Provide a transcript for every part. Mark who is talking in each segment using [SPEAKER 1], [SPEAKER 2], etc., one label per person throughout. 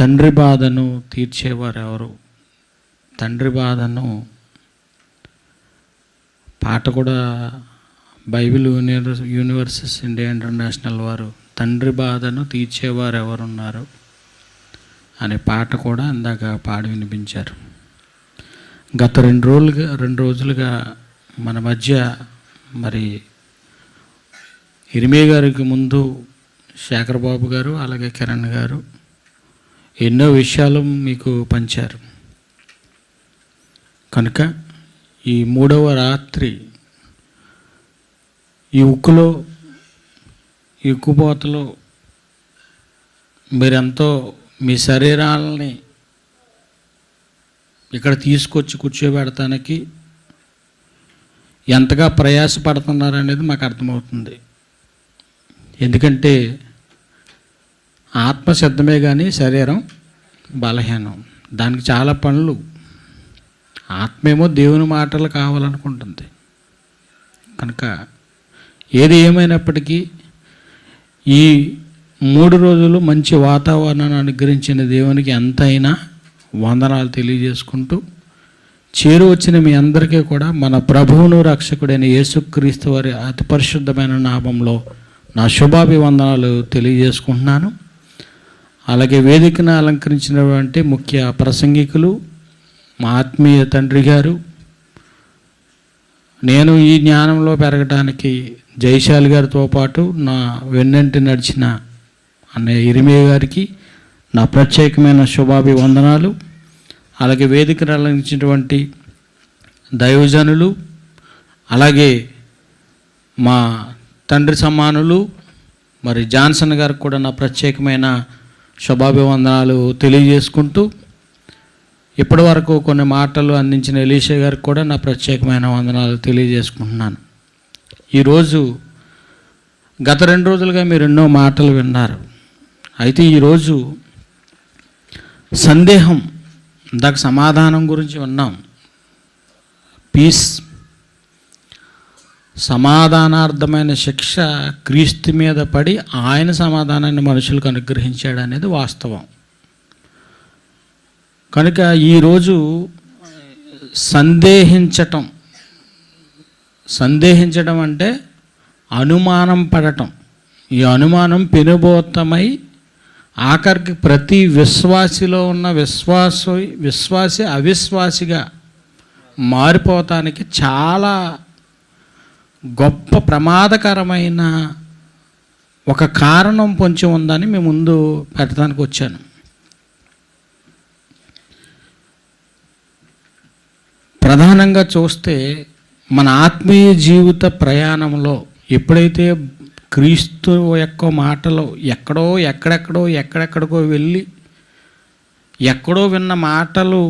[SPEAKER 1] తండ్రి బాధను తీర్చేవారు ఎవరు? తండ్రి బాధను పాట కూడా బైబిల్ యూనివర్సెస్ ఇండియా ఇంటర్నేషనల్ వారు తండ్రి బాధను తీర్చేవారు ఎవరున్నారు అనే పాట కూడా ఇందాక పాడి వినిపించారు. గత రెండు రోజులుగా మన మధ్య మరి ఇరిమే గారికి ముందు శేఖర్ బాబు గారు అలాగే కిరణ్ గారు ఎన్నో విషయాలు మీకు పంచారు. కనుక ఈ 3వ రాత్రి ఈ ఉక్కుపోతలో మీరెంతో మీ శరీరాలని ఇక్కడ తీసుకొచ్చి కూర్చోబెడటానికి ఎంతగా ప్రయాసపడుతున్నారనేది మాకు అర్థమవుతుంది. ఎందుకంటే ఆత్మ సిద్ధమే కానీ శరీరం బలహీనం. దానికి చాలా పనులు. ఆత్మేమో దేవుని మాటలు కావాలనుకుంటుంది. కనుక ఏది ఏమైనప్పటికీ ఈ 3 రోజులు మంచి వాతావరణాన్ని అనుగ్రహించిన దేవునికి ఎంతైనా వందనాలు తెలియజేసుకుంటూ వచ్చిన మీ అందరికీ కూడా మన ప్రభువును రక్షకుడైన యేసుక్రీస్తు వారి అతి పరిశుద్ధమైన నామంలో నా శుభాభివందనాలు తెలియజేసుకుంటున్నాను. అలాగే వేదికను అలంకరించినటువంటి ముఖ్య ప్రసంగికులు మా ఆత్మీయ తండ్రి గారు, నేను ఈ జ్ఞానంలో పెరగడానికి జయశాలి గారితో పాటు నా వెన్నంటి నడిచిన అన్నయ్య ఇరిమే గారికి నా ప్రత్యేకమైన శుభాభివందనాలు. అలాగే వేదికను అలంకరించినటువంటి దైవజనులు, అలాగే మా తండ్రి సమానులు మరి జాన్సన్ గారికి కూడా నా ప్రత్యేకమైన శుభాభివందనాలు తెలియజేసుకుంటూ ఇప్పటి వరకు కొన్ని మాటలు అందించిన ఎలీషా గారికి కూడా నా ప్రత్యేకమైన వందనాలు తెలియజేసుకుంటున్నాను. ఈరోజు గత 2 రోజులుగా మీరు ఎన్నో మాటలు విన్నారు. అయితే ఈరోజు సందేహం, ఇందాక సమాధానం గురించి విన్నాం. పీస్, సమాధానార్థమైన శిక్ష క్రీస్తు మీద పడి ఆయన సమాధానాన్ని మనుషులకు అనుగ్రహించాడు అనేది వాస్తవం. కనుక ఈరోజు సందేహించడం అంటే అనుమానం పడటం. ఈ అనుమానం పెనుబోతమై ఆఖరికి ప్రతి విశ్వాసిలో ఉన్న విశ్వాసి అవిశ్వాసిగా మారిపోవటానికి చాలా గొప్ప ప్రమాదకరమైన ఒక కారణం పొంచి ఉందని మీ ముందు పెట్టడానికి వచ్చాను. ప్రధానంగా చూస్తే మన ఆత్మీయ జీవిత ప్రయాణంలో ఎప్పుడైతే క్రీస్తు యొక్క మాటలు ఎక్కడెక్కడికో వెళ్ళి ఎక్కడో విన్న మాటలు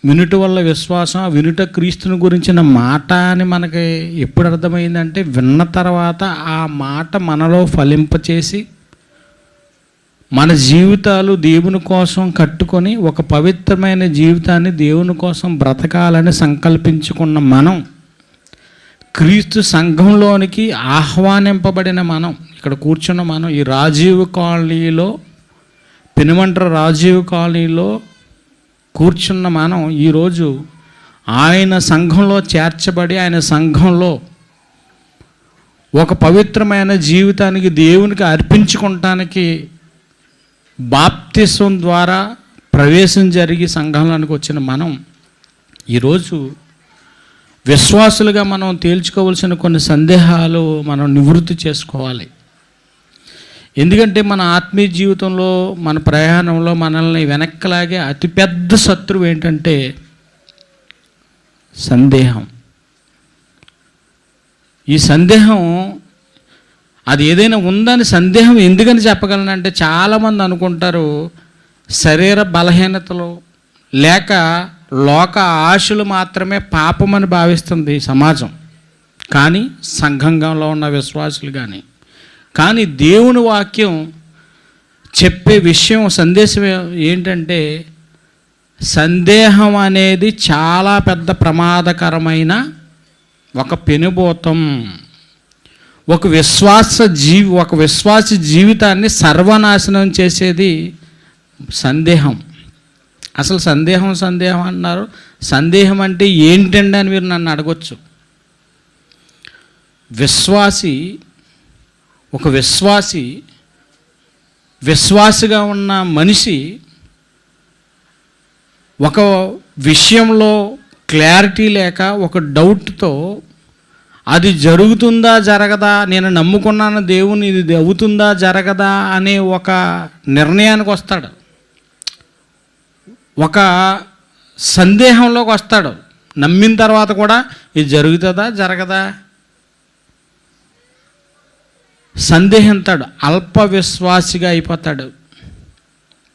[SPEAKER 1] వినుట వల్ల విశ్వాసం, వినుట క్రీస్తుని గురించిన మాట అని మనకి ఎప్పుడు అర్థమైందంటే విన్న తర్వాత ఆ మాట మనలో ఫలింపచేసి మన జీవితాలు దేవుని కోసం కట్టుకొని ఒక పవిత్రమైన జీవితాన్ని దేవుని కోసం బ్రతకాలని సంకల్పించుకున్న మనం, క్రీస్తు సంఘంలోనికి ఆహ్వానింపబడిన మనం, ఇక్కడ కూర్చున్న మనం, ఈ రాజీవ్ కాలనీలో, పెనుమంట్ర రాజీవ్ కాలనీలో కూర్చున్న మనం ఈరోజు ఆయన సంఘంలో చేర్చబడి ఆయన సంఘంలో ఒక పవిత్రమైన జీవితానికి దేవునికి అర్పించుకోవటానికి బాప్తిసం ద్వారా ప్రవేశం జరిగి సంఘంలోనికి వచ్చిన మనం ఈరోజు విశ్వాసులుగా మనం తేల్చుకోవాల్సిన కొన్ని సందేహాలు మనం నివృత్తి చేసుకోవాలి. ఎందుకంటే మన ఆత్మీయ జీవితంలో, మన ప్రయాణంలో మనల్ని వెనక్కలాగే అతిపెద్ద శత్రువు ఏంటంటే సందేహం. ఈ సందేహం అది ఏదైనా ఉందని సందేహం ఎందుకని చెప్పగలనంటే చాలామంది అనుకుంటారు శరీర బలహీనతలు లేక లోక ఆశలు మాత్రమే పాపమని భావిస్తుంది సమాజం, కానీ సంఘంలో ఉన్న విశ్వాసులు కానీ దేవుని వాక్యం చెప్పే విషయం, సందేశం ఏంటంటే సందేహం అనేది చాలా పెద్ద ప్రమాదకరమైన ఒక పెనుబోతం. ఒక విశ్వాసి జీవితాన్ని సర్వనాశనం చేసేది సందేహం. అసలు సందేహం అన్నారు. సందేహం అంటే ఏంటండి అని మీరు నన్ను అడగొచ్చు. ఒక విశ్వాసిగా ఉన్న మనిషి ఒక విషయంలో క్లారిటీ లేక ఒక డౌట్తో అది జరుగుతుందా జరగదా, నేను నమ్ముకున్నాను దేవుని, ఇది అవుతుందా జరగదా అనే ఒక నిర్ణయానికి వస్తాడు, ఒక సందేహంలోకి వస్తాడు. నమ్మిన తర్వాత కూడా ఇది జరుగుతుందా జరగదా సందేహిస్తాడు, అల్ప విశ్వాసిగా అయిపోతాడు.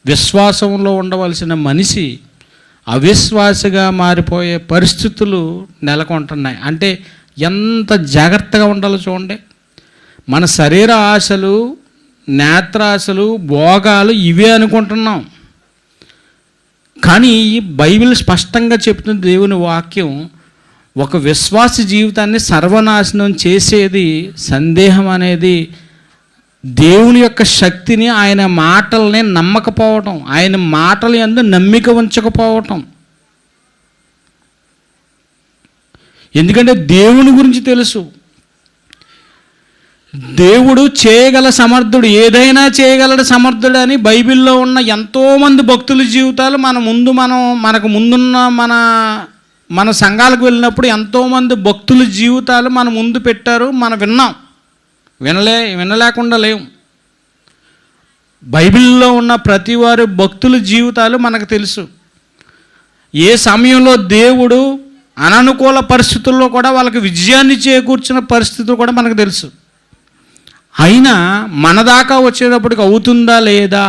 [SPEAKER 1] విశ్వాసంలో ఉండవలసిన మనిషి అవిశ్వాసిగా మారిపోయే పరిస్థితులు నెలకొంటున్నాయి. అంటే ఎంత జాగ్రత్తగా ఉండాలో చూడండి. మన శరీర ఆశలు, నేత్రాశలు, భోగాలు ఇవే అనుకుంటున్నాం. కానీ బైబిల్ స్పష్టంగా చెప్తుంది, దేవుని వాక్యం, ఒక విశ్వాస జీవితాన్ని సర్వనాశనం చేసేది సందేహం అనేది దేవుని యొక్క శక్తిని, ఆయన మాటల్ని నమ్మకపోవటం, ఆయన మాటలు యందు నమ్మిక ఉంచకపోవటం. ఎందుకంటే దేవుని గురించి తెలుసు, దేవుడు చేయగల సమర్థుడు, ఏదైనా చేయగలడు సమర్థుడు అని బైబిల్లో ఉన్న ఎంతోమంది భక్తుల జీవితాలు మనకు ముందున్న మన సంఘాలకు వెళ్ళినప్పుడు ఎంతోమంది భక్తుల జీవితాలు మన ముందు పెట్టారు, మనం విన్నాం, వినలేకుండా లేవు. బైబిల్లో ఉన్న ప్రతి వారి భక్తుల జీవితాలు మనకు తెలుసు. ఏ సమయంలో దేవుడు అననుకూల పరిస్థితుల్లో కూడా వాళ్ళకి విజయాన్ని చేకూర్చిన పరిస్థితులు కూడా మనకు తెలుసు. అయినా మన దాకా వచ్చేటప్పటికి అవుతుందా లేదా,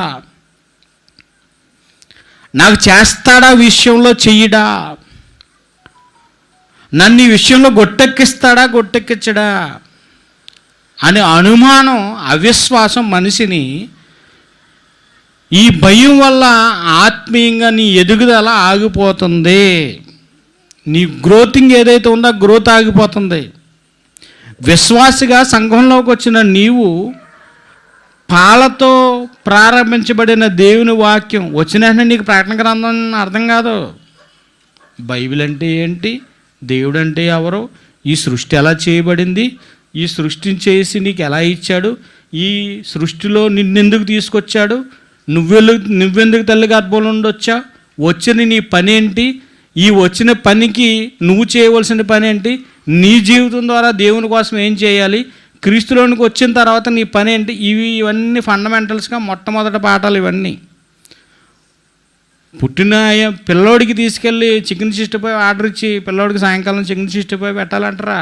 [SPEAKER 1] నాకు చేస్తాడా విషయంలో చెయ్యడా, నన్ను ఈ విషయంలో గొట్టెక్కించడా అనే అనుమానం, అవిశ్వాసం మనిషిని, ఈ భయం వల్ల ఆత్మీయంగా నీ ఎదుగుదల ఆగిపోతుంది. నీ గ్రోతింగ్ ఏదైతే ఉందో గ్రోత్ ఆగిపోతుంది. విశ్వాసిగా సంఘంలోకి వచ్చిన నీవు పాలతో ప్రారంభించబడిన దేవుని వాక్యం వచ్చిన వెంటనే నీకు ప్రకటన గ్రంథం అర్థం కాదు. బైబిల్ అంటే ఏంటి, దేవుడు అంటే ఎవరు, ఈ సృష్టి ఎలా చేయబడింది, ఈ సృష్టిని చేసి నీకు ఎలా ఇచ్చాడు, ఈ సృష్టిలో నిన్నెందుకు తీసుకొచ్చాడు, నువ్వెందుకు తల్లి గర్భంలో నుండి వచ్చా, వచ్చిన నీ పని ఏంటి, ఈ వచ్చిన పనికి నువ్వు చేయవలసిన పని ఏంటి, నీ జీవితం ద్వారా దేవుని కోసం ఏం చేయాలి, క్రీస్తులోనికి వచ్చిన తర్వాత నీ పని ఏంటి, ఇవన్నీ ఫండమెంటల్స్గా మొట్టమొదటి పాఠాలు ఇవన్నీ. పుట్టిన పిల్లోడికి తీసుకెళ్ళి చికెన్ 65 ఆర్డర్ ఇచ్చి పిల్లోడికి సాయంకాలం చికెన్ 65 పెట్టాలంటారా?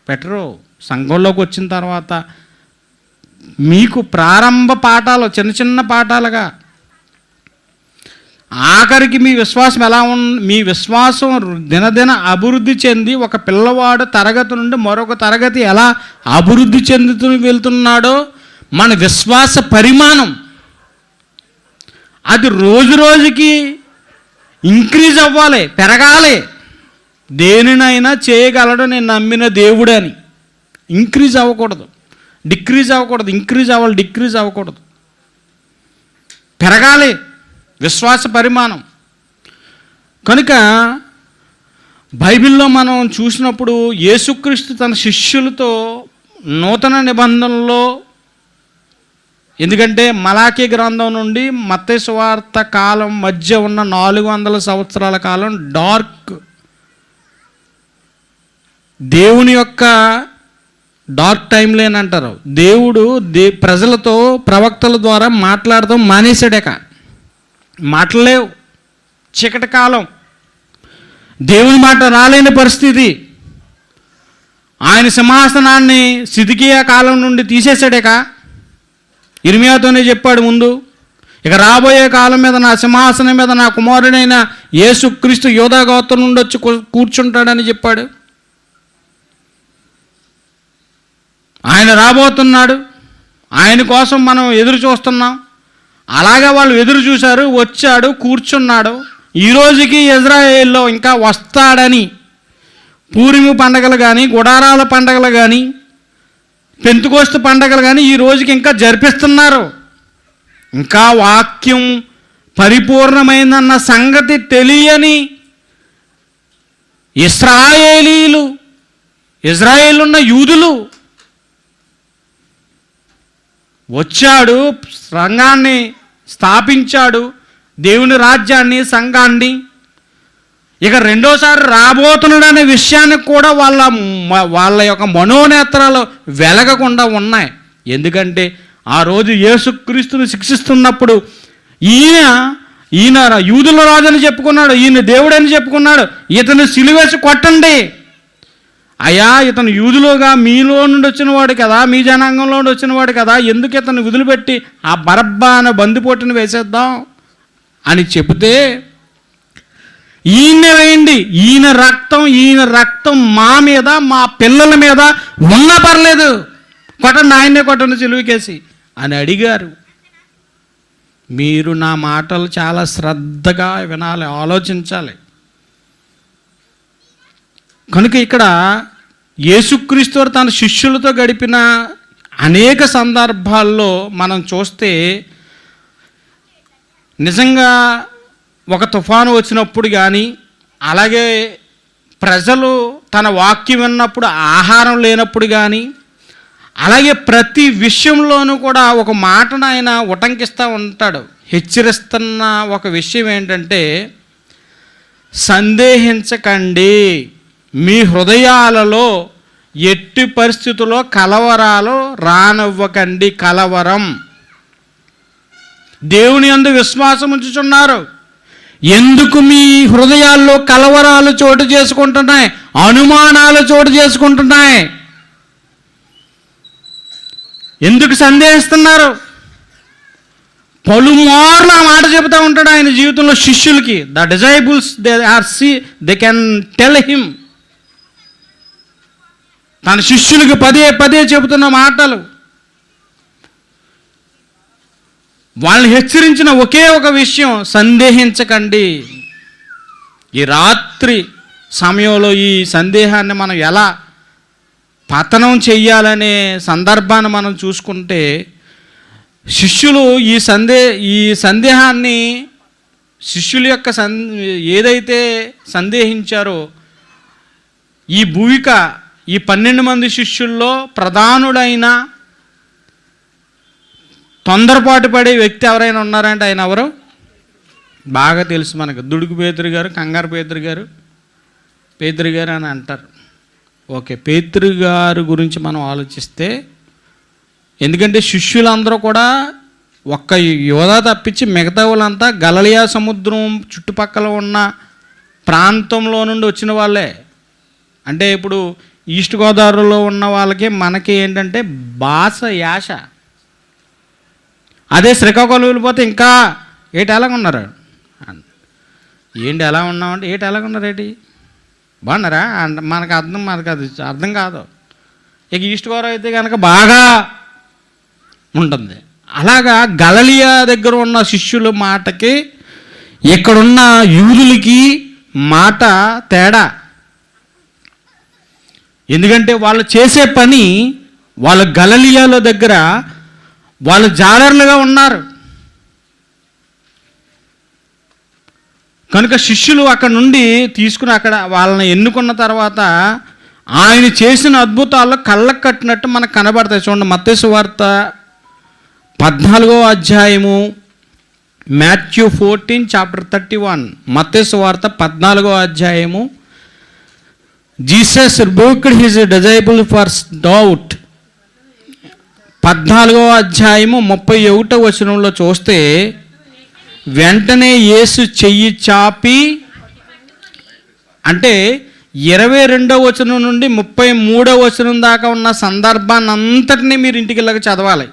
[SPEAKER 1] పెట్టరు. సంఘంలోకి వచ్చిన తర్వాత మీకు ప్రారంభ పాఠాలు చిన్న పాఠాలుగా, ఆఖరికి మీ విశ్వాసం ఎలా మీ విశ్వాసం దినదిన అభివృద్ధి చెంది ఒక పిల్లవాడు తరగతి నుండి మరొక తరగతి ఎలా అభివృద్ధి చెందుతూ వెళ్తున్నాడో మన విశ్వాస పరిమాణం అది రోజు రోజుకి ఇంక్రీజ్ అవ్వాలి, పెరగాలి. దేనినైనా చేయగలడు నేను నమ్మిన దేవుడని. ఇంక్రీజ్ అవ్వకూడదు, డిక్రీజ్ అవ్వకూడదు, ఇంక్రీజ్ అవ్వాలి, డిక్రీజ్ అవ్వకూడదు, పెరగాలి విశ్వాస పరిమాణం. కనుక బైబిల్లో మనం చూసినప్పుడు యేసుక్రీస్తు తన శిష్యులతో నూతన నిబంధనలో, ఎందుకంటే మలాకీ గ్రంథం నుండి మత్తయి సువార్త కాలం మధ్య ఉన్న 400 సంవత్సరాల కాలం డార్క్, దేవుని యొక్క డార్క్ టైం లైన్ అంటారు. దేవుడు ప్రజలతో ప్రవక్తల ద్వారా మాట్లాడటం మానేశాడక, మాటలేవు, చీకటి కాలం, దేవుని మాట రాలేని పరిస్థితి. ఆయన సింహాసనాన్ని సిద్కియా కాలం నుండి తీసేశాడక, ఇర్మియాతోనే చెప్పాడు ముందు, ఇక రాబోయే కాలం మీద నా సింహాసనం మీద నా కుమారుడైన యేసుక్రీస్తు యోధా గోత్రం నుండి వచ్చి కూర్చుంటాడని చెప్పాడు. ఆయన రాబోతున్నాడు, ఆయన కోసం మనం ఎదురు చూస్తున్నాం. అలాగే వాళ్ళు ఎదురు చూశారు, వచ్చాడు, కూర్చున్నాడు. ఈరోజుకి ఇజ్రాయేల్లో ఇంకా వస్తాడని పూరిమి పండగలు కానీ, గుడారాల పండగలు కానీ, పెంతుకోస్తు పండగలు కానీ ఈ రోజుకి ఇంకా జరిపిస్తున్నారు. ఇంకా వాక్యం పరిపూర్ణమైందన్న సంగతి తెలియని ఇజ్రాయేలున్న యూదులు వచ్చాడు, సంఘాన్ని స్థాపించాడు, దేవుని రాజ్యాన్ని, సంఘాన్ని. ఇక రెండోసారి రాబోతున్నాడు అనే విషయానికి కూడా వాళ్ళ యొక్క మనోనేత్రాలు వెలగకుండా ఉన్నాయి. ఎందుకంటే ఆ రోజు యేసుక్రీస్తుని శిక్షిస్తున్నప్పుడు ఈయన యూదుల రాజని చెప్పుకున్నాడు, ఈయన దేవుడని చెప్పుకున్నాడు, ఇతను సిలువేసి కొట్టండి, అయ్యా ఇతను యూదులుగా మీలో నుండి వచ్చినవాడు కదా, మీ జనాంగంలో నుండి వచ్చినవాడు కదా, ఎందుకు ఇతను వదిలిపెట్టి ఆ బరబ్బా అనే బందిపోటుని వేసేద్దాం అని చెబితే, ఈయన వేయండి, ఈయన రక్తం మా మీద, మా పిల్లల మీద ఉన్నా పర్లేదు, కొట్టండి, ఆయన్నే కొట్టండి సిలువకేసి అని అడిగారు. మీరు నా మాటలు చాలా శ్రద్ధగా వినాలి, ఆలోచించాలి. కనుక ఇక్కడ యేసుక్రీస్తు వారు తన శిష్యులతో గడిపిన అనేక సందర్భాల్లో మనం చూస్తే, నిజంగా ఒక తుఫాను వచ్చినప్పుడు కానీ, అలాగే ప్రజలు తన వాక్యం విన్నప్పుడు ఆహారం లేనప్పుడు కానీ, అలాగే ప్రతి విషయంలోనూ కూడా ఒక మాటను ఆయన ఉటంకిస్తూ ఉంటాడు. హెచ్చరిస్తున్న ఒక విషయం ఏంటంటే, సందేహించకండి, మీ హృదయాలలో ఎట్టి పరిస్థితుల్లో కలవరాలు రానివ్వకండి. కలవరం, దేవుని యందు విశ్వాసం ఉంచుచున్నారు, ఎందుకు మీ హృదయాల్లో కలవరాలు చోటు చేసుకుంటున్నాయి, అనుమానాలు చోటు చేసుకుంటున్నాయి, ఎందుకు సందేహిస్తున్నారు? పలుమార్లు ఆ మాట చెబుతూ ఉంటాడు ఆయన జీవితంలో శిష్యులకి. The disciples they can tell him. తన శిష్యులకి పదే పదే చెబుతున్న మాటలు. వాళ్ళని హెచ్చరించిన ఒకే ఒక విషయం, సందేహించకండి. ఈ రాత్రి సమయంలో ఈ సందేహాన్ని మనం ఎలా పతనం చెయ్యాలనే సందర్భాన్ని మనం చూసుకుంటే, శిష్యులు ఈ సందేహాన్ని, శిష్యుల యొక్క ఏదైతే సందేహించారో, ఈ భూమిక ఈ 12 మంది శిష్యుల్లో ప్రధానుడైన తొందరపాటు పడే వ్యక్తి ఎవరైనా ఉన్నారంటే ఆయన ఎవరు? బాగా తెలుసు మనకు, దుడుకు పేతురు గారు, కంగారు పేతురు గారు అని అంటారు. ఓకే, పేతురు గారు గురించి మనం ఆలోచిస్తే, ఎందుకంటే శిష్యులందరూ కూడా ఒక్క యోధా తప్పించి మిగతా వాళ్ళంతా గలిలయ సముద్రం చుట్టుపక్కల ఉన్న ప్రాంతంలో నుండి వచ్చిన వాళ్ళే. అంటే ఇప్పుడు ఈస్ట్ గోదావరిలో ఉన్న వాళ్ళకి మనకి ఏంటంటే భాష, యాస. అదే శ్రీకాకుళం వెళ్ళిపోతే ఇంకా ఏటి ఎలాగున్నారు, ఏంటి ఎలా ఉన్నామంటే ఏటి ఎలాగున్నారు, ఏంటి బాగున్నారా, మనకు అది అర్థం కాదు. ఇక ఈస్ట్ గోదావరి అయితే కనుక బాగా ఉంటుంది. అలాగా గలిలయ దగ్గర ఉన్న శిష్యుల మాటకి ఇక్కడున్న యూదులకి మాట తేడా. ఎందుకంటే వాళ్ళు చేసే పని, వాళ్ళు గలిలయలో దగ్గర వాళ్ళు జాలర్లుగా ఉన్నారు. కనుక శిష్యులు అక్కడ నుండి తీసుకుని అక్కడ వాళ్ళని ఎన్నుకున్న తర్వాత ఆయన చేసిన అద్భుతాల్లో కళ్ళకు కట్టినట్టు మనకు కనబడతాయి. చూడండి, మత్తయి సువార్త 14వ అధ్యాయము, మాథ్యూ 14:31. మత్తయి సువార్త 14వ అధ్యాయము. Jesus rebuked his disciples for doubt. 14వ అధ్యాయము 31వ వచనంలో చూస్తే, వెంటనే యేసు చెయ్యి చాపి, అంటే 22వ వచనం నుండి 33వ వచనం దాకా ఉన్న సందర్భాన్ని అంతటినీ మీరు ఇంటికి వెళ్ళక చదవాలి,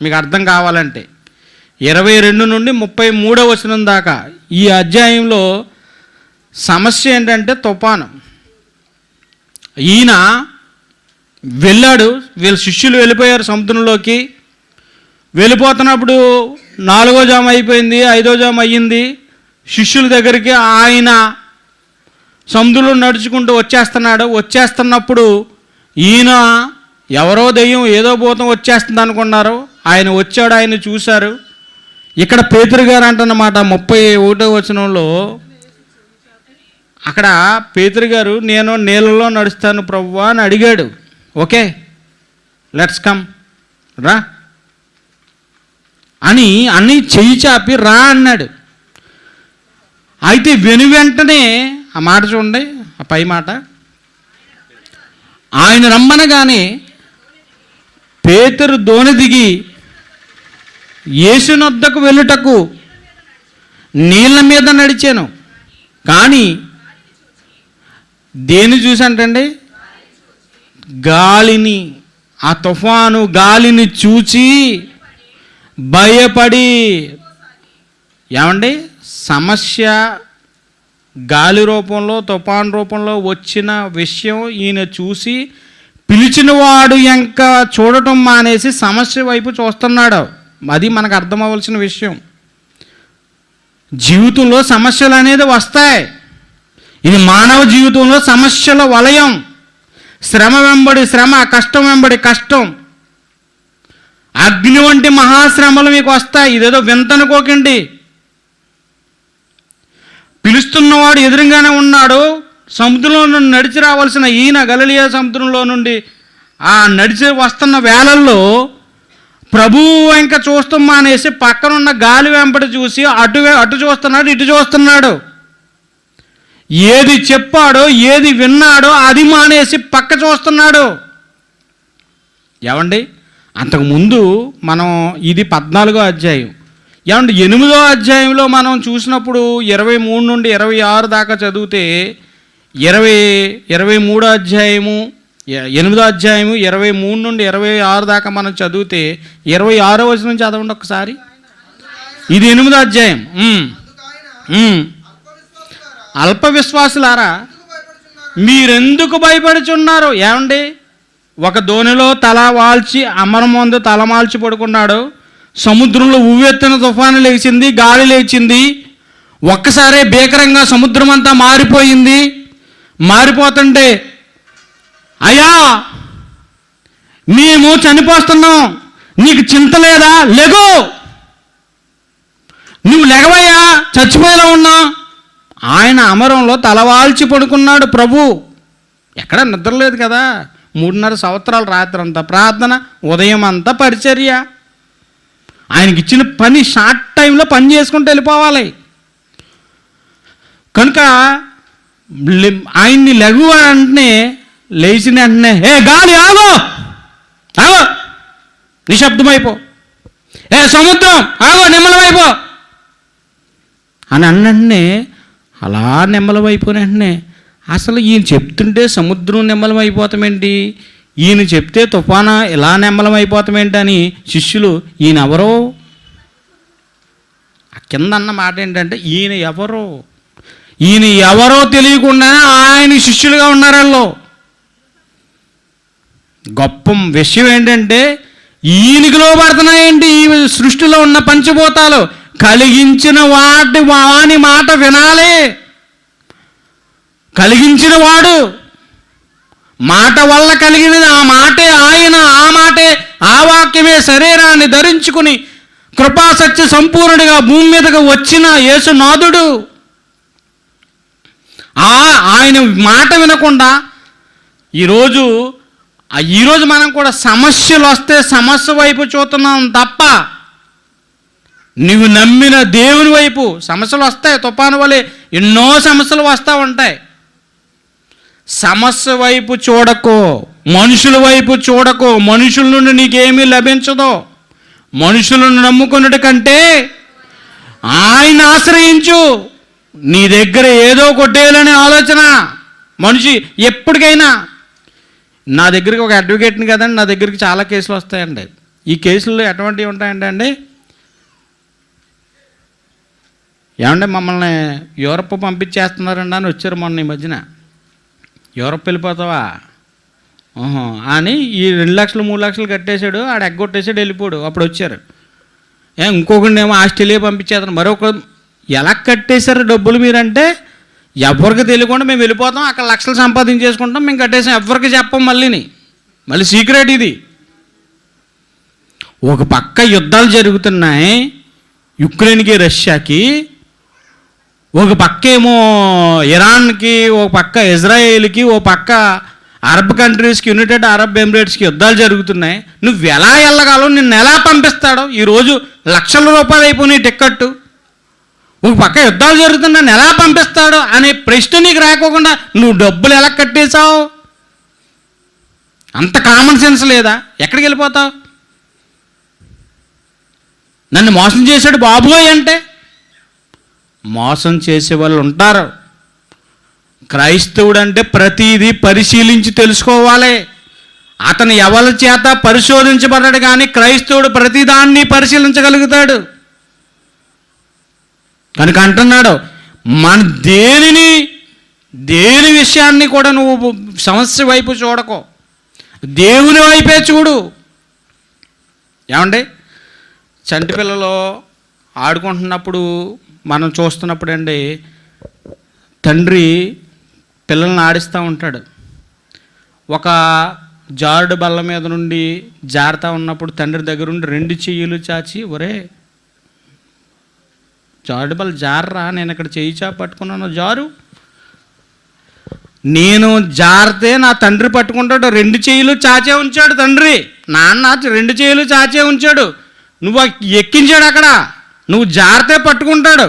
[SPEAKER 1] మీకు అర్థం కావాలంటే. 22 నుండి 33వ వచనం దాకా ఈ అధ్యాయంలో సమస్య ఏంటంటే తుఫాను. ఈయన వెళ్ళాడు, వీళ్ళ శిష్యులు వెళ్ళిపోయారు సముద్రంలోకి. వెళ్ళిపోతున్నప్పుడు 4వ జాము అయిపోయింది, 5వ జాము అయ్యింది. శిష్యుల దగ్గరికి ఆయన సముద్రంలో నడుచుకుంటూ వచ్చేస్తున్నప్పుడు ఈయన ఎవరో దెయ్యం, ఏదో భూతం వచ్చేస్తుంది అనుకున్నారు. ఆయన వచ్చాడు, ఆయన చూశారు. ఇక్కడ పేతురు గారు అంటున్నమాట 31వ వచనంలో, అక్కడ పేతురు గారు నేను నీళ్ళలో నడుస్తాను ప్రభువా అని అడిగాడు. ఓకే, లెట్స్ కమ్, రా అని చెయ్యి చాపి రా అన్నాడు. అయితే వెంటనే ఆ మాట చూడండి, ఆ పై మాట, ఆయన రమ్మనగానే పేతురు దోణి దిగి యేసునొద్దకు వెళ్ళుటకు నీళ్ళ మీద నడిచాను. కానీ దేన్ని చూసంటండి? గాలిని, ఆ తుఫాను గాలిని చూచి భయపడి. ఏమండి, సమస్య గాలి రూపంలో తుఫాన్ రూపంలో వచ్చిన విషయం ఈయన చూసి పిలిచిన వాడు ఇంకా చూడటం మానేసి సమస్య వైపు చూస్తున్నాడు. అది మనకు అర్థం అవ్వాల్సిన విషయం. జీవితంలో సమస్యలు అనేది వస్తాయి. ఇది మానవ జీవితంలో సమస్యల వలయం. శ్రమ వెంబడి శ్రమ, కష్టం వెంబడి కష్టం, అగ్ని వంటి మహాశ్రమలు మీకు వస్తాయి. ఇదేదో వింతనుకోకండి. పిలుస్తున్నవాడు ఎదురుగానే ఉన్నాడు. సముద్రంలో నుండి నడిచి రావాల్సిన ఈయన గలిలయ సముద్రంలో నుండి ఆ నడిచి వస్తున్న వేళల్లో ప్రభువు ఇంకా చూస్తాం మానేసి పక్కనున్న గాలి వెంబడి చూసి అటు చూస్తున్నాడు, ఇటు చూస్తున్నాడు. ఏది చెప్పాడో ఏది విన్నాడో అది మానేసి పక్క చూస్తున్నాడు. ఏమండి, అంతకుముందు మనం ఇది 14వ అధ్యాయం. ఏమంటే 8వ అధ్యాయంలో మనం చూసినప్పుడు 23 నుండి 26 దాకా చదివితే 23వ అధ్యాయము 8వ అధ్యాయము 23 నుండి 26 దాకా మనం చదివితే 26వ వచనం చదవండి ఒకసారి. ఇది 8వ అధ్యాయం. అల్ప విశ్వాసులారా మీరెందుకు భయపడుచున్నారు? ఏమండి, ఒక దోణిలో తల వాల్చి అమరం ముందు తలమాల్చి పడుకున్నాడు. సముద్రంలో ఉవ్వెత్తిన తుఫాను లేచింది, గాలి లేచింది. ఒక్కసారే భీకరంగా సముద్రం అంతా మారిపోయింది. మారిపోతుంటే అయ్యా మేము చనిపోతున్నాం, నీకు చింత లేదా? లెగో, నువ్వు లెగవయ్యా, చచ్చిపోయేలా ఉన్నా. ఆయన అమరంలో తలవాల్చి పడుకున్నాడు ప్రభు. ఎక్కడ నిద్రలేదు కదా. 3.5 సంవత్సరాలు రాత్రంతా ప్రార్థన, ఉదయం అంతా పరిచర్య. ఆయనకి ఇచ్చిన పని షార్ట్ టైంలో పని చేసుకుంటూ వెళ్ళిపోవాలి. కనుక ఆయన్ని లెగువ అంటే లేచిన వెంటనే, ఏ గాలి ఆగో, ఆగో, నిశ్శబ్దమైపో. ఏ సముద్రం ఆగో, నిమ్మలమైపో అని అన్నంటే అలా నెమ్మలమైపోయిన వెంటనే అసలు ఈయన చెప్తుంటే సముద్రం నెమ్మలమైపోతామేంటి, ఈయన చెప్తే తుఫానా ఇలా నెమ్మలమైపోతామేంటి అని శిష్యులు ఈయన ఎవరో, ఆ కింద అన్న మాట ఏంటంటే ఈయన ఎవరో తెలియకుండానే ఆయన శిష్యులుగా ఉన్నారు. వాళ్ళు గొప్ప విషయం ఏంటంటే ఈయనకి లోపడుతున్నాయేంటి ఈ సృష్టిలో ఉన్న పంచభూతాలు. కలిగించిన వాని మాట వినాలి. కలిగించిన వాడు మాట వల్ల కలిగినది ఆ మాటే ఆయన, ఆ మాటే ఆ వాక్యమే శరీరాన్ని ధరించుకుని కృపాసత్య సంపూర్ణుడిగా భూమి మీదకు వచ్చిన యేసునాథుడు. ఆయన మాట వినకుండా ఈరోజు మనం కూడా సమస్యలు వస్తే సమస్య వైపు చూస్తున్నాం తప్ప నువ్వు నమ్మిన దేవుని వైపు సమస్యలు వస్తాయి. తుఫాను వలె ఎన్నో సమస్యలు వస్తూ ఉంటాయి. సమస్య వైపు చూడకో, మనుషుల వైపు చూడకో. మనుషుల నుండి నీకేమీ లభించదో. మనుషులను నమ్ముకున్నట్టు కంటే ఆయన ఆశ్రయించు. నీ దగ్గర ఏదో కొట్టేయాలనే ఆలోచన మనిషి ఎప్పటికైనా. నా దగ్గరికి ఒక అడ్వకేట్ని కదండి, నా దగ్గరికి చాలా కేసులు వస్తాయండి. ఈ కేసుల్లో ఎటువంటివి ఉంటాయంటే అండి, ఏమంటే మమ్మల్ని యూరప్ పంపించేస్తున్నారండి అని వచ్చారు మొన్న ఈ మధ్యన. యూరప్ వెళ్ళిపోతావా అని ఈ 2 లక్షలు 3 లక్షలు కట్టేశాడు, ఆడ ఎగ్గొట్టేసాడు, వెళ్ళిపోడు. అప్పుడు వచ్చారు. ఇంకొకటి ఏమో ఆస్ట్రేలియా పంపించేస్తాను. మరొక ఎలా కట్టేశారు డబ్బులు మీరంటే ఎవరికి తెలియకుండా మేము వెళ్ళిపోతాం, అక్కడ లక్షలు సంపాదించేసుకుంటాం, మేము కట్టేసాం, ఎవరికి చెప్పం. మళ్ళీ సీక్రెట్ ఇది. ఒక పక్క యుద్ధాలు జరుగుతున్నాయి, యుక్రెయిన్కి రష్యాకి, ఒక పక్క ఏమో ఇరాన్కి, ఒక పక్క ఇజ్రాయేల్కి, ఒక పక్క అరబ్ కంట్రీస్కి, యునైటెడ్ అరబ్ ఎమిరేట్స్కి యుద్ధాలు జరుగుతున్నాయి. నువ్వు ఎలా వెళ్ళగలవు? నిన్ను ఎలా పంపిస్తాడో? ఈరోజు లక్షల రూపాయలు అయిపోయినాయి టిక్కెట్టు. ఒక పక్క యుద్ధాలు జరుగుతున్నా నన్ను ఎలా పంపిస్తాడో అనే ప్రశ్న నీకు రాకోకుండా నువ్వు డబ్బులు ఎలా కట్టేశావు? అంత కామన్ సెన్స్ లేదా? ఎక్కడికి వెళ్ళిపోతావు? నన్ను మోసం చేశాడు బాబోయ్ అంటే మోసం చేసే వాళ్ళు ఉంటారు. క్రైస్తవుడు అంటే ప్రతిదీ పరిశీలించి తెలుసుకోవాలి. అతను ఎవరి చేత పరిశోధించబడ్డాడు, కానీ క్రైస్తవుడు ప్రతిదాన్ని పరిశీలించగలుగుతాడు. కనుక అంటున్నాడు, మన దేని విషయాన్ని కూడా నువ్వు సమస్య వైపు చూడకో, దేవుని వైపే చూడు. ఏమండి, చంటి పిల్లలు ఆడుకుంటున్నప్పుడు మనం చూస్తున్నప్పుడు అండి, తండ్రి పిల్లల్ని ఆడిస్తూ ఉంటాడు. ఒక జారుడు బల్ల మీద నుండి జారుతూ ఉన్నప్పుడు తండ్రి దగ్గర నుండి 2 చెయ్యిలు చాచి, ఒరే జారుడు బల్ల జారరా, నేను ఇక్కడ చెయ్యి చాపి పట్టుకున్నాను, జారు. నేను జారితే నా తండ్రి పట్టుకుంటాడు. 2 చెయ్యిలు చాచే ఉంచాడు తండ్రి. నాన్న 2 చెయ్యిలు చాచే ఉంచాడు. నువ్వు ఎక్కించాడు అక్కడ. నువ్వు జారితే పట్టుకుంటాడు.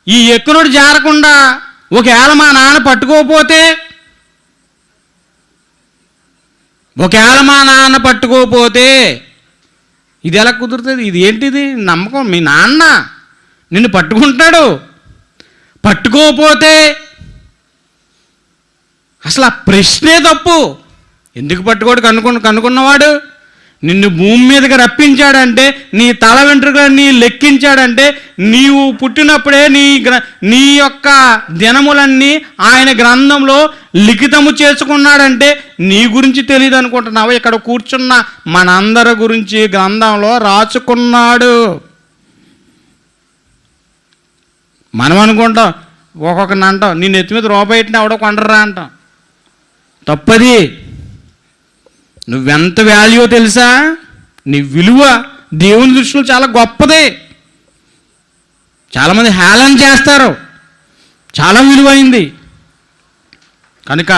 [SPEAKER 1] ఈ ఎక్కునుడు జారకుండా ఒకవేళ మా నాన్న పట్టుకోకపోతే, ఇది ఎలా కుదురుతుంది? ఇది ఏంటిది నమ్మకం? మీ నాన్న నిన్ను పట్టుకుంటాడు. పట్టుకోకపోతే అసలు ఆ ప్రశ్నే తప్పు. ఎందుకు పట్టుకోడు కనుక్కున్నవాడు నిన్ను భూమి మీదకి రప్పించాడంటే, నీ తల వెంట్రుకలన్నీ లెక్కించాడంటే, నీవు పుట్టినప్పుడే నీ యొక్క దినములన్నీ ఆయన గ్రంథంలో లిఖితము చేసుకున్నాడంటే నీ గురించి తెలియదు అనుకుంటున్నావు? ఇక్కడ కూర్చున్న మనందరి గురించి గ్రంథంలో రాసుకున్నాడు. మనం అనుకుంటాం, ఒక్కొక్కరిని అంటాం, నీ నెత్తి మీద రూపాయిట్ని ఎవడో కొండరా అంటాం. తప్పది. నువ్వెంత వాల్యూ తెలుసా? నీ విలువ దేవుని దృష్టిలో చాలా గొప్పదే. చాలామంది హేళన చేస్తారు, చాలా విలువైంది. కనుక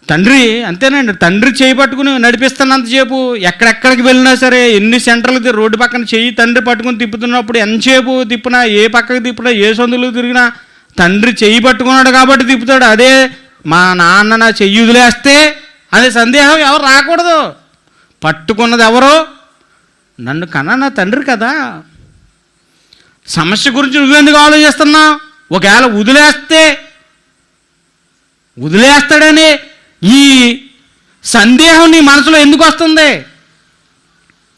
[SPEAKER 1] తండ్రి అంతేనండి, తండ్రి చేయి పట్టుకుని నడిపిస్తున్నంతసేపు ఎక్కడెక్కడికి వెళ్ళినా సరే, ఎన్ని సెంటర్లు రోడ్డు పక్కన చెయ్యి తండ్రి పట్టుకుని తిప్పుతున్నప్పుడు ఎంతసేపు తిప్పినా, ఏ పక్కకి తిప్పినా, ఏ సందులు తిరిగినా తండ్రి చెయ్యి పట్టుకున్నాడు కాబట్టి తిప్పుతాడు. అదే మా నాన్న నా చెయ్యి వదిలేస్తే అనే సందేహం ఎవరు రాకూడదు. పట్టుకున్నది ఎవరో? నన్ను కన్నా నా తండ్రి కదా. సమస్య గురించి నువ్వెందుకు ఆలోచిస్తున్నావు? ఒకవేళ వదిలేస్తాడని ఈ సందేహం నీ మనసులో ఎందుకు వస్తుంది?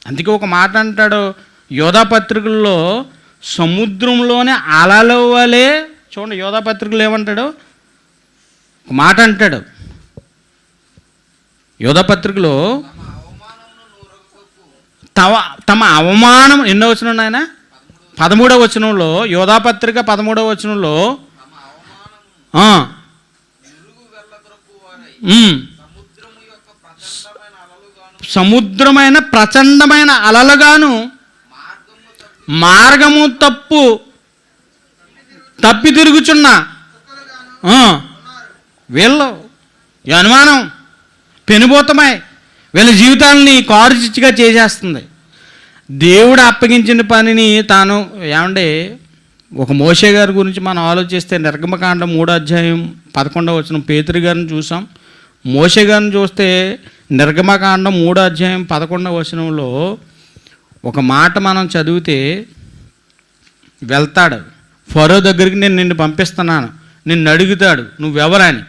[SPEAKER 1] అందుకే ఒక మాట అంటాడు యోధా పత్రికల్లో, సముద్రంలోనే అలల వలె. చూడండి యోధా పత్రికలు ఏమంటాడు, ఒక మాట అంటాడు యోధా పత్రికలో, తమ అవమానం, ఎన్నో వచనం ఆయన 13వ వచనంలో, యోధా పత్రిక 13వ వచనంలో, సముద్రమైన ప్రచండమైన అలలుగాను మార్గము తప్పి తిరుగుచున్న వీళ్ళు ఈ అనుమానం పెనుభూతమై వీళ్ళ జీవితాలని కారుచిచ్చుగా చేసేస్తుంది. దేవుడు అప్పగించిన పనిని తాను, ఏమంటే ఒక మోషే గారి గురించి మనం ఆలోచిస్తే, నిర్గమకాండం 3వ అధ్యాయం 11వ వచనం పేతురు గారిని చూసాం. మోషే గారిని చూస్తే నిర్గమకాండం 3వ అధ్యాయం 11వ వచనంలో ఒక మాట మనం చదివితే, వెళ్తాడు ఫరో దగ్గరికి, నేను నిన్ను పంపిస్తున్నాను, నిన్ను అడుగుతాడు నువ్వెవరని.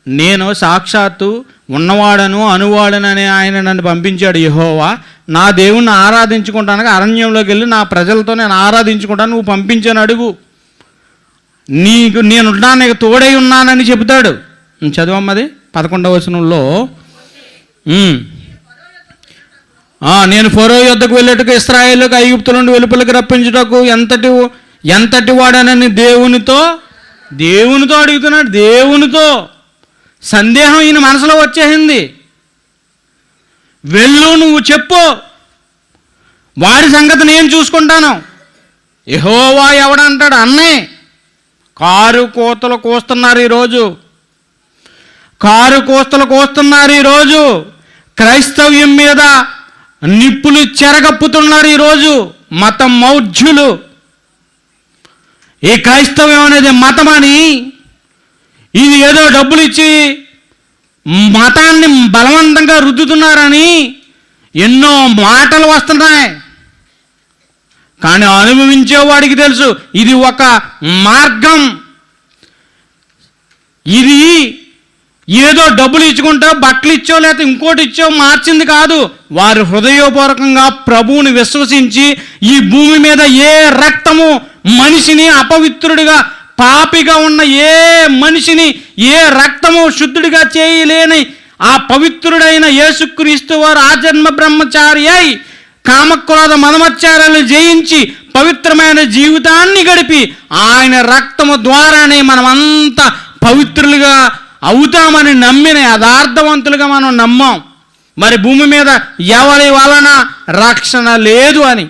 [SPEAKER 1] నేను సాక్షాత్తు ఉన్నవాడను అనువాడనని ఆయన నన్ను పంపించాడు యెహోవా. నా దేవుణ్ణి ఆరాధించుకుంటానికి అరణ్యంలోకి వెళ్ళి నా ప్రజలతో నేను ఆరాధించుకుంటాను, నువ్వు పంపించాను అడుగు, నేనున్నాను, నీకు తోడై ఉన్నానని చెబుతాడు. చదవమ్మది 11వ వచనంలో, నేను ఫరో యొద్దకు వెళ్ళేటకు ఇశ్రాయేలుకు ఐగుప్తు నుండి వెలుపలికి రప్పించుటకు ఎంతటి వాడనని దేవునితో అడుగుతున్నాడు. దేవునితో సందేహం ఈయన మనసులో వచ్చేసింది. వెళ్ళు, నువ్వు చెప్పు, వాడి సంగతి నేను చూసుకుంటాను, యెహోవా ఎవడంటాడు? అన్నే. కారు కోతలు కోస్తున్నారు ఈరోజు. కారు కోస్తలు కోస్తున్నారు ఈరోజు. క్రైస్తవ్యం మీద నిప్పులు చెరగప్పుతున్నారు ఈరోజు మత మౌఢ్యులు. ఈ క్రైస్తవ్యం అనేది మతమని, ఇది ఏదో డబ్బులు ఇచ్చి మతాన్ని బలవంతంగా రుద్దుతున్నారని ఎన్నో మాటలు వస్తున్నాయి. కానీ అనుభవించేవాడికి తెలుసు ఇది ఒక మార్గం. ఇది ఏదో డబ్బులు ఇచ్చుకుంటా, బట్టలు ఇచ్చో లేకపోతే ఇంకోటి ఇచ్చో మార్చింది కాదు. వారు హృదయపూర్వకంగా ప్రభువుని విశ్వసించి, ఈ భూమి మీద ఏ రక్తము మనిషిని అపవిత్రుడిగా, పాపిగా ఉన్న ఏ మనిషిని ఏ రక్తము శుద్ధుడిగా చేయలేని ఆ పవిత్రుడైన యేసుక్రీస్తు వారు ఆజన్మ బ్రహ్మచారి అయి కామక్రోధ మదమత్యారాలు జయించి పవిత్రమైన జీవితాన్ని గడిపి ఆయన రక్తము ద్వారానే మనమంతా పవిత్రులుగా అవుతామని నమ్మిన యథార్థవంతులుగా మనం నమ్మాం. మరి భూమి మీద ఎవరి వలన రక్షణ లేదు అని.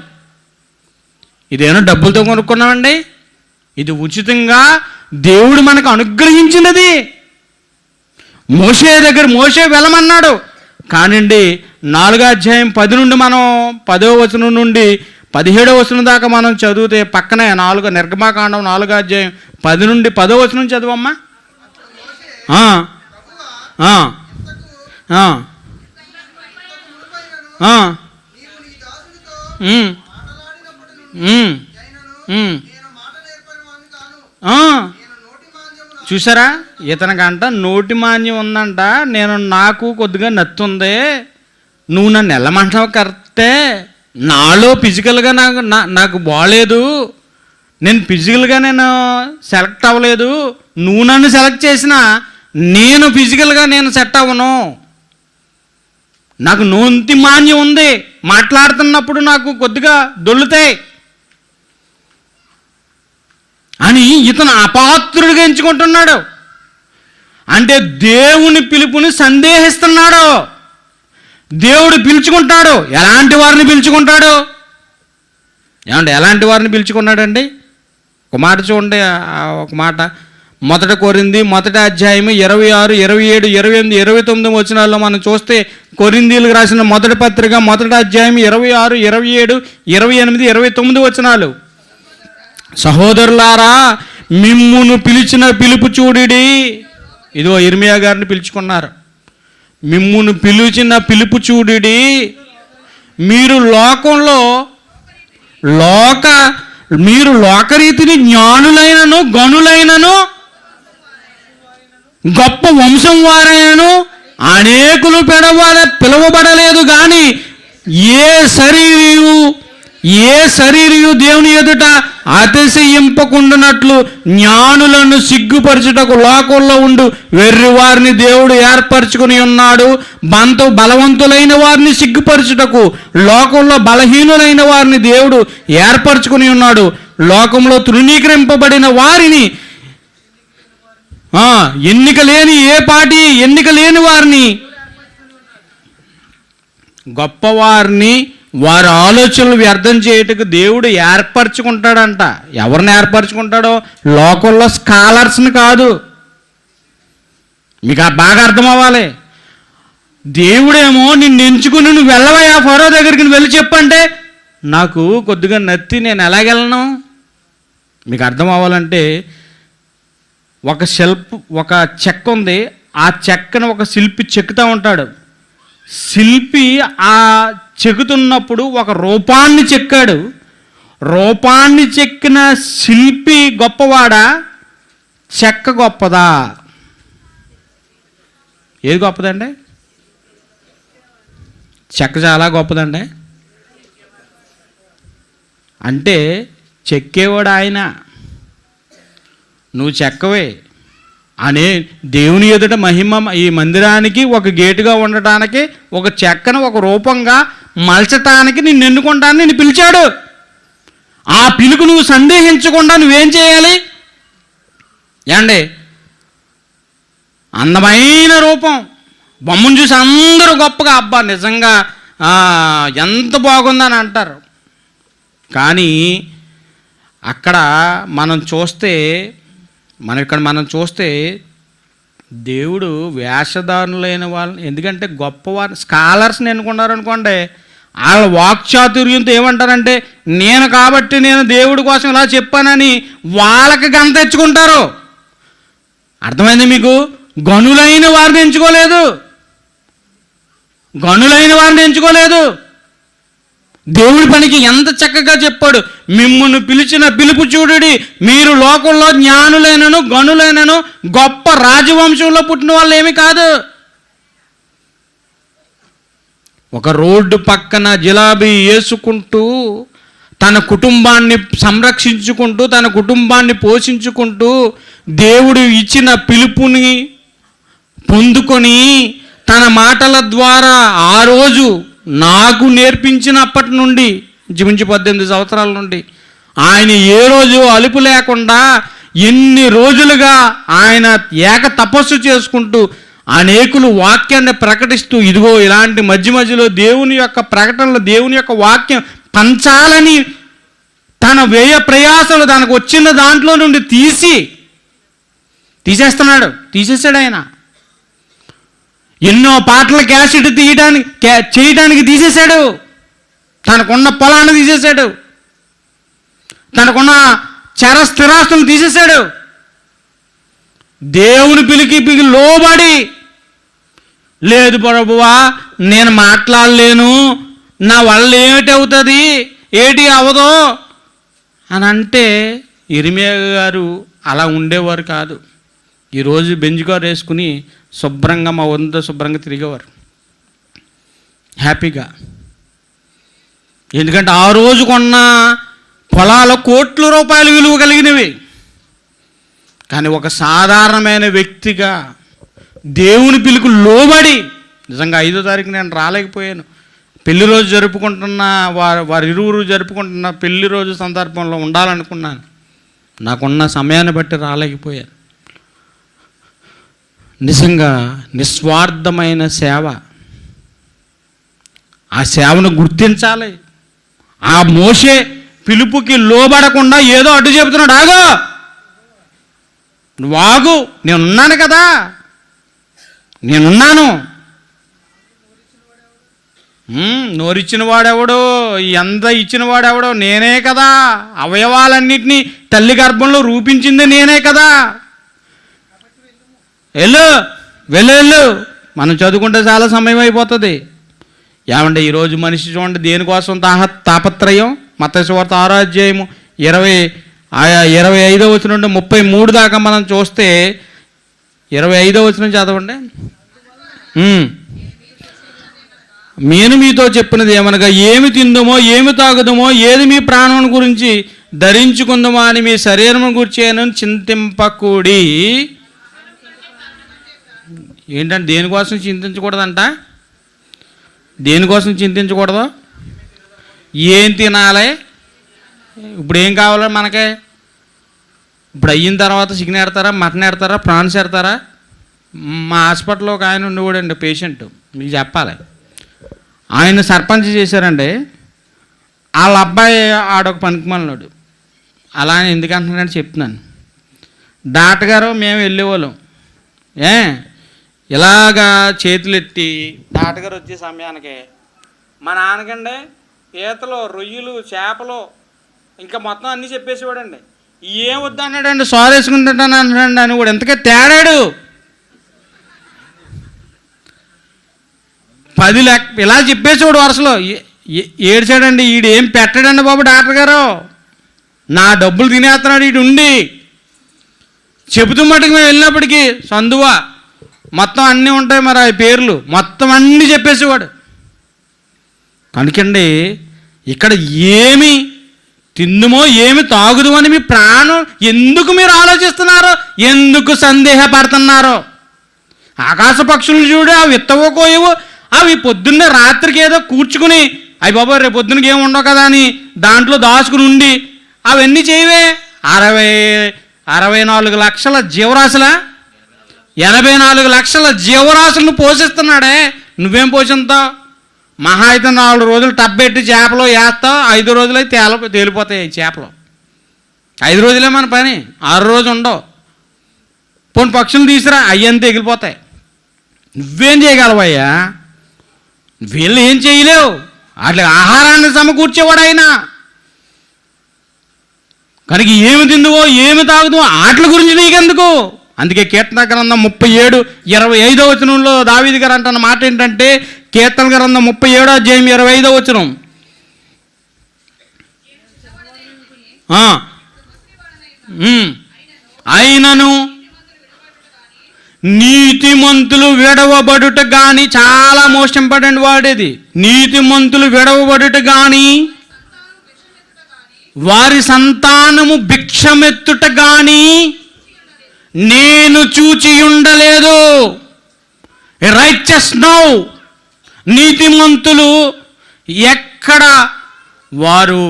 [SPEAKER 1] ఇదేమో డబ్బులతో కొనుక్కున్నామండి? ఇది ఉచితంగా దేవుడు మనకు అనుగ్రహించినది. మోషే వెళ్ళమన్నాడు. కానివ్వండి 4వ అధ్యాయం 10 నుండి మనం 10వ వచనం నుండి 17వ వచనం దాకా మనం చదివితే పక్కనే నిర్గమాకాండం 4వ అధ్యాయం 10 నుండి 10వ వచనం చదువమ్మా. చూసారా, ఇతనికంట నోటి మాన్యం ఉందంట. నాకు కొద్దిగా నత్తి ఉంది, నువ్వు నన్ను వెళ్ళమంటావు కరెక్టే, నాలో ఫిజికల్గా నాకు బాగలేదు, నేను ఫిజికల్గా సెలెక్ట్ అవ్వలేదు, నువ్వు నన్ను సెలెక్ట్ చేసినా నేను ఫిజికల్గా సెట్ అవ్వను, నాకు నోటి మాన్యం ఉంది, మాట్లాడుతున్నప్పుడు నాకు కొద్దిగా దొల్లుతాయి అని ఇతను అపాత్రుడిగా ఎంచుకుంటున్నాడు. అంటే దేవుని పిలుపుని సందేహిస్తున్నాడు. దేవుడు పిలుచుకుంటాడు. ఎలాంటి వారిని పిలుచుకుంటాడు? ఏమంటే ఎలాంటి వారిని పిలుచుకున్నాడండి? ఒక మాట చూడండి, ఒక మాట 1 కొరింథీ 1వ అధ్యాయం 26, 27, 28, 29 వచనాల్లో మనం చూస్తే, కొరింథీలకు రాసిన మొదటి పత్రిక 1వ అధ్యాయం 26, 27, 28, 29 వచనాలు. సహోదరులారా, మిమ్మును పిలిచిన పిలుపు చూడిడి. ఇదిగో ఇర్మియా గారిని పిలుచుకున్నారు. మిమ్మును పిలిచిన పిలుపు చూడిడి. మీరు మీరు లోకరీతిని జ్ఞానులైనను గనులైనను గొప్ప వంశం వారైనను అనేకులు పిలువబడలేదు. కానీ ఏ శరీరయు దేవుని ఎదుట అతిశయింపకుండునట్లు జ్ఞానులను సిగ్గుపరచుటకు లోకంలో ఉండు వెర్రివారిని దేవుడు ఏర్పరచుకుని ఉన్నాడు. బలవంతులైన వారిని సిగ్గుపరచుటకు లోకంలో బలహీనులైన వారిని దేవుడు ఏర్పరచుకుని ఉన్నాడు. లోకంలో తృణీకరింపబడిన వారిని, ఎన్నిక లేని వారిని, గొప్పవారిని, వారి ఆలోచనలు వ్యర్థం చేయటకు దేవుడు ఏర్పరచుకుంటాడంట. ఎవరిని ఏర్పరచుకుంటాడో? లోకంలో స్కాలర్స్ని కాదు. మీకు బాగా అర్థం అవ్వాలి. దేవుడేమో నిన్ను ఎంచుకుని నువ్వు వెళ్ళవయ్యా ఫరో దగ్గరికి వెళ్ళి చెప్పంటే, నాకు కొద్దిగా నత్తి, నేను ఎలాగెళ్ళను? మీకు అర్థం అవ్వాలంటే, ఒక చెక్క ఉంది, ఆ చెక్కను ఒక శిల్పి చెక్కుతూ ఉంటాడు. శిల్పి ఆ చెక్కుతున్నప్పుడు ఒక రూపాన్ని చెక్కాడు. రూపాన్ని చెక్కిన శిల్పి గొప్పవాడా, చెక్క గొప్పదా? ఏది గొప్పదండి? చెక్క చాలా గొప్పదండి. అంటే చెక్కేవాడు ఆయన, నువ్వు చెక్కవే అనే దేవుని ఎదుట మహిమ. ఈ మందిరానికి ఒక గేటుగా ఉండటానికి, ఒక చెక్కను ఒక రూపంగా మలచటానికి నిన్ను ఎన్నుకుంటానని నిన్ను పిలిచాడు. ఆ పిలుపు నువ్వు సందేహించకుండా నువ్వేం చేయాలి? ఏమండి, అందమైన రూపం, బొమ్మను చూసి అందరూ గొప్పగా అబ్బా నిజంగా ఎంత బాగుందని అంటారు. కానీ అక్కడ మనం చూస్తే దేవుడు వేషధారులైన వాళ్ళని, ఎందుకంటే గొప్పవారు స్కాలర్స్ని ఎన్నుకున్నారు అనుకోండి, వాళ్ళ వాక్చాతుర్యంతో ఏమంటారంటే నేను కాబట్టి నేను దేవుడి కోసం ఇలా చెప్పానని వాళ్ళకి గంత తెచ్చుకుంటారు. అర్థమైంది మీకు? గనులైన వారిని ఎంచుకోలేదు. దేవుడి పనికి ఎంత చక్కగా చెప్పాడు. మిమ్మును పిలిచిన పిలుపు చూడుడి, మీరు లోకంలో జ్ఞానులైనను గనులైనను గొప్ప రాజవంశంలో పుట్టిన వాళ్ళు ఏమీ కాదు. ఒక రోడ్డు పక్కన జిలాబీ వేసుకుంటూ తన కుటుంబాన్ని సంరక్షించుకుంటూ తన కుటుంబాన్ని పోషించుకుంటూ దేవుడు ఇచ్చిన పిలుపుని పొందుకొని తన మాటల ద్వారా ఆ రోజు నాకు నేర్పించినప్పటి నుండి ఇంచుమించు 18 సంవత్సరాల నుండి ఆయన ఏ రోజు అలుపు లేకుండా ఎన్ని రోజులుగా ఆయన ఏక తపస్సు చేసుకుంటూ అనేకులు వాక్యాన్ని ప్రకటిస్తూ, ఇదిగో ఇలాంటి మధ్యలో దేవుని యొక్క ప్రకటనలు, దేవుని యొక్క వాక్యం పంచాలని తన వ్యయ ప్రయాసలు తనకు వచ్చిన దాంట్లో నుండి తీసేస్తాడు ఆయన. ఎన్నో పాటల క్యాసెట్ చేయడానికి తీసేశాడు. తనకున్న పొలాన్ని తీసేశాడు, తనకున్న స్థిరాస్తులను తీసేశాడు. దేవుని పిలికి లోబడి, లేదు ప్రభువా నేను మాట్లాడలేను, నా వల్ల ఏమిటవుతుంది, ఏటి అవదో అని అంటే ఇర్మియా గారు అలా ఉండేవారు కాదు. ఈరోజు బెంజ్ కారు వేసుకుని శుభ్రంగా మా వంద శుభ్రంగా తిరిగేవారు హ్యాపీగా. ఎందుకంటే ఆ రోజు కొన్న పొలాలు కోట్ల రూపాయలు విలువ కలిగినవి. కానీ ఒక సాధారణమైన వ్యక్తిగా దేవుని పిలుకు లోబడి, నిజంగా 5వ తారీఖు నేను రాలేకపోయాను. పెళ్లి రోజు జరుపుకుంటున్న వారిరువురు జరుపుకుంటున్న పెళ్లి రోజు సందర్భంలో ఉండాలనుకున్నాను. నాకున్న సమయాన్ని బట్టి రాలేకపోయాను. నిజంగా నిస్వార్థమైన సేవ, ఆ సేవను గుర్తించాలి. ఆ మోషే పిలుపుకి లోబడకుండా ఏదో అడ్డు చెబుతున్నాడు. నువ్వు నేనున్నాను కదా, నేనున్నాను. నోరిచ్చిన వాడెవడో, ఎంత ఇచ్చిన వాడెవడో నేనే కదా. అవయవాలన్నిటినీ తల్లి గర్భంలో రూపించింది నేనే కదా. వెళ్ళు. మనం చదువుకుంటే చాలా సమయం అయిపోతుంది. ఏమంటే ఈరోజు మనిషి చూడండి దేనికోసం తాపత్రయం. మత్తయి సువార్త 6వ అధ్యాయము 25వ వచనం నుండి 33 దాకా మనం చూస్తే 25వ వచనం చదవండి. నేను మీతో చెప్పినది ఏమనగా, ఏమి తిందుమో ఏమి తాగుదమో ఏది మీ ప్రాణం గురించి ధరించుకుందామో అని మీ శరీరం గురించి చింతింపకూడి. ఏంటంటే దేనికోసం చింతించకూడదంట? దేనికోసం చింతించకూడదు? ఏం తినాలి, ఇప్పుడు ఏం కావాలో మనకే. ఇప్పుడు అయిన తర్వాత చికెన్ ఎడతారా, మటన్ ఎడతారా, ప్రాన్స్ ఎడతారా? మా హాస్పిటల్లో ఒక ఆయన ఉండేవాడండి, పేషెంట్, మీకు చెప్పాలి. ఆయన సర్పంచ్ చేశారండి. వాళ్ళ అబ్బాయి ఆడొక పనికిమాలినాడు. అలా ఎందుకంటున్నాడని చెప్తున్నాను. డాక్టర్ గారు మేము వెళ్ళేవాళ్ళం. ఇలాగా చేతులెత్తి డాక్టర్ గారు వచ్చే సమయానికి మా నాన్నకండి ఈతలు, రొయ్యలు, చేపలు ఇంకా మొత్తం అన్నీ చెప్పేసేవాడండి. ఏం వద్దన్నాడండి, సారీ వేసుకుంటాను అన్నాడండి అని కూడా. ఎంతకే తేడాడు 10 లెక్క ఇలా చెప్పేసేవాడు వరుసలో. ఏడ్చాడండి. ఏం పెట్టాడండి బాబు డాక్టర్ గారు, నా డబ్బులు తినేస్తున్నాడు ఈడు ఉండి. చెబుతూ మటుకు మేము వెళ్ళినప్పటికీ సందువా మొత్తం అన్నీ ఉంటాయి, మరి ఆ పేర్లు మొత్తం అన్నీ చెప్పేసేవాడు. కనుకండి ఇక్కడ ఏమి తిందుమో ఏమి తాగుదు అని మీ ప్రాణం ఎందుకు మీరు ఆలోచిస్తున్నారో, ఎందుకు సందేహపడుతున్నారో? ఆకాశ పక్షులు చూడు, అవి విత్తవో కోయవో, అవి పొద్దున్నే రాత్రికి ఏదో కూర్చుకుని అవి బాబా రేపు పొద్దున్నకి ఏమి ఉండవు కదా అని దాంట్లో దాచుకుని ఉండి అవన్నీ చేయవే. 64 లక్షల జీవరాశులా, 84 లక్షల జీవరాశులను పోషిస్తున్నాడే. నువ్వేం పోషిస్తావు? మహా అయితే 4 రోజులు టబ్బెట్టి చేపలో వేస్తావు, 5 రోజులైతే తేలిపోతాయి చేపలు. 5 రోజులే మన పని, 6 రోజు ఉండవు. పోనీ పక్షులు తీసురా, అయ్యంతా ఎగిలిపోతాయి. నువ్వేం చేయగలవయ్యా? వీళ్ళు ఏం చేయలేవు. అట్లా ఆహారాన్ని సమకూర్చేవాడు ఆయన. కనుక ఏమి తిందువో ఏమి తాగుతావో వాటి గురించి నీకెందుకు? అందుకే కీర్తన గ్రంథం 37:25 వచనంలో దావీదు గారు అంటున్న మాట ఏంటంటే, కీర్తన గ్రంథం 37వ అధ్యాయం 25వ వచనం, అయినను నీతిమంతులు విడవబడుట కానీ, చాలా మోస్ట్ ఇంపార్టెంట్ వర్డ్ ఇది, నీతిమంతులు విడవబడుట కానీ వారి సంతానము భిక్షమెత్తుట కానీ నేను చూచి ఉండలేదు. రైచస్ నౌ, నీతిమంతులు ఎక్కడ వారు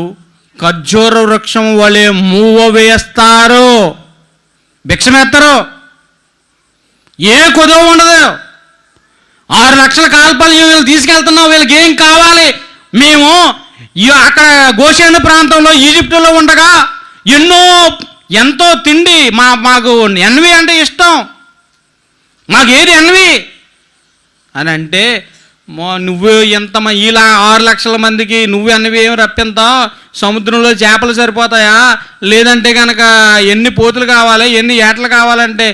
[SPEAKER 1] ఖర్జూర వృక్షం వలె మూవ వేస్తారు, భిక్షమెత్తరు, ఏ కుదవ ఉండదు. 6 లక్షల కాల్పలు వీళ్ళు తీసుకెళ్తున్నావు, వీళ్ళకి ఏం కావాలి? మేము అక్కడ గోషేను ప్రాంతంలో ఈజిప్టులో ఉండగా ఎంతో తిండి, మాకు ఎన్వి అంటే ఇష్టం, మాకు ఏది ఎన్వి అని అంటే, నువ్వు ఇలా 6 లక్షల మందికి నువ్వు ఎన్వి ఏమి రప్పింతావు? సముద్రంలో చేపలు సరిపోతాయా? లేదంటే కనుక ఎన్ని పోతులు కావాలి, ఎన్ని ఏటలు కావాలంటే,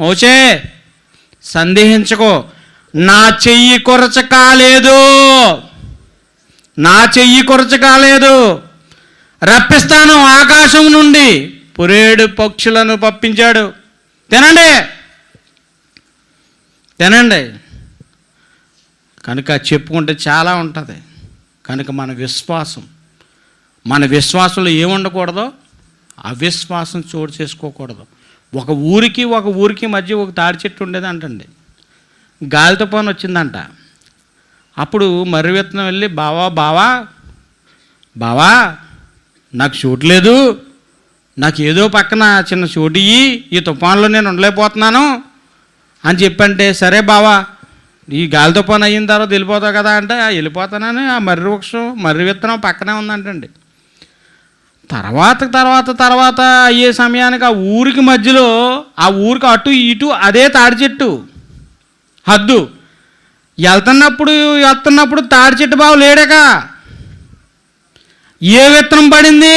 [SPEAKER 1] మోసే సందేహించుకో, నా చెయ్యి కొరచ కాలేదు, నా చెయ్యి కొరచ కాలేదు. రప్పిస్తాను, ఆకాశం నుండి పురేడు పక్షులను పంపించాడు, తినండి తినండి. కనుక చెప్పుకుంటే చాలా ఉంటుంది. కనుక మన విశ్వాసంలో ఏముండకూడదు, అవిశ్వాసం చోటు చేసుకోకూడదు. ఒక ఊరికి మధ్య ఒక తాడి చెట్టు ఉండేది అంటండి. గాలి తుఫాను వచ్చిందంట. అప్పుడు మర్రి విత్తనం వెళ్ళి, బావా నాకు చోటు లేదు, నాకు ఏదో పక్కన చిన్న చోటు ఇయ్యి, ఈ తుఫాన్లో నేను ఉండలేకపోతున్నాను అని చెప్పంటే, సరే బావా ఈ గాలి తుఫాను అయిన తర్వాత వెళ్ళిపోతావు కదా అంటే, వెళ్ళిపోతానని ఆ మర్రి విత్తనం పక్కనే ఉందంటండి. తర్వాత అయ్యే సమయానికి ఆ ఊరికి మధ్యలో, ఆ ఊరికి అటు ఇటు అదే తాడి చెట్టు హద్దు. వెళ్తున్నప్పుడు తాడి చెట్టు బావు లేడక, ఏ విత్తనం పడింది?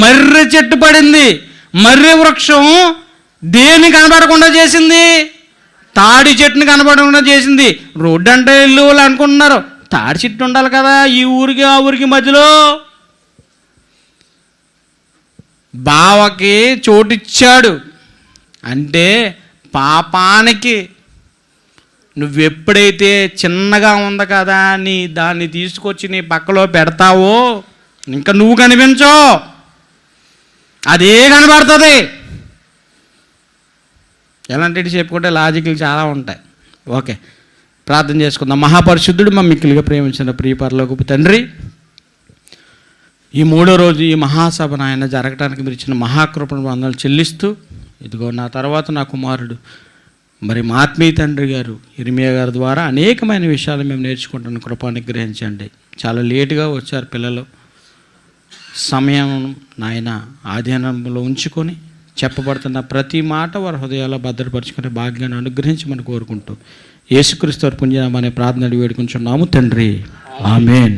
[SPEAKER 1] మర్రి చెట్టు పడింది. మర్రి వృక్షం దేన్ని కనబడకుండా చేసింది? తాడి చెట్టుని కనబడకుండా చేసింది. రోడ్డు అంటే ఇల్లు వాళ్ళు అనుకుంటున్నారు, తాడి చెట్టు ఉండాలి కదా ఈ ఊరికి ఆ ఊరికి మధ్యలో. బావకి చోటిచ్చాడు అంటే పాపానికి నువ్వెప్పుడైతే చిన్నగా ఉంది కదా అని దాన్ని తీసుకొచ్చి నీ పక్కలో పెడతావో, ఇంకా నువ్వు కనిపించో, అదే కనబడుతుంది. ఎలాంటివి చెప్పుకుంటే లాజిక్లు చాలా ఉంటాయి. ఓకే, ప్రార్థన చేసుకుందాం. మహాపరిశుద్ధుడు మా మిక్కిలిగా ప్రేమించిన ప్రియ పరలోకపు తండ్రి, ఈ 3వ రోజు ఈ మహాసభను ఆయన జరగటానికి మీరు ఇచ్చిన మహాకృపను వందనాలు చెల్లిస్తూ, ఇదిగో నా తర్వాత నా కుమారుడు మరి మా ఆత్మీయ తండ్రి గారు ఇర్మియా గారి ద్వారా అనేకమైన విషయాలు మేము నేర్చుకుంటున్న కృపాన్ని గ్రహించండి. చాలా లేటుగా వచ్చారు పిల్లలు, సమయం నాయన ఆధీనంలో ఉంచుకొని చెప్పబడుతున్న ప్రతి మాట వారి హృదయాల్లో భద్రపరుచుకునే భాగ్యాన్ని అనుగ్రహించమని కోరుకుంటూ యేసుక్రీస్తు పుణ్యనామనే ప్రార్థన వేడుకుంటున్నాము తండ్రి, ఆమేన్.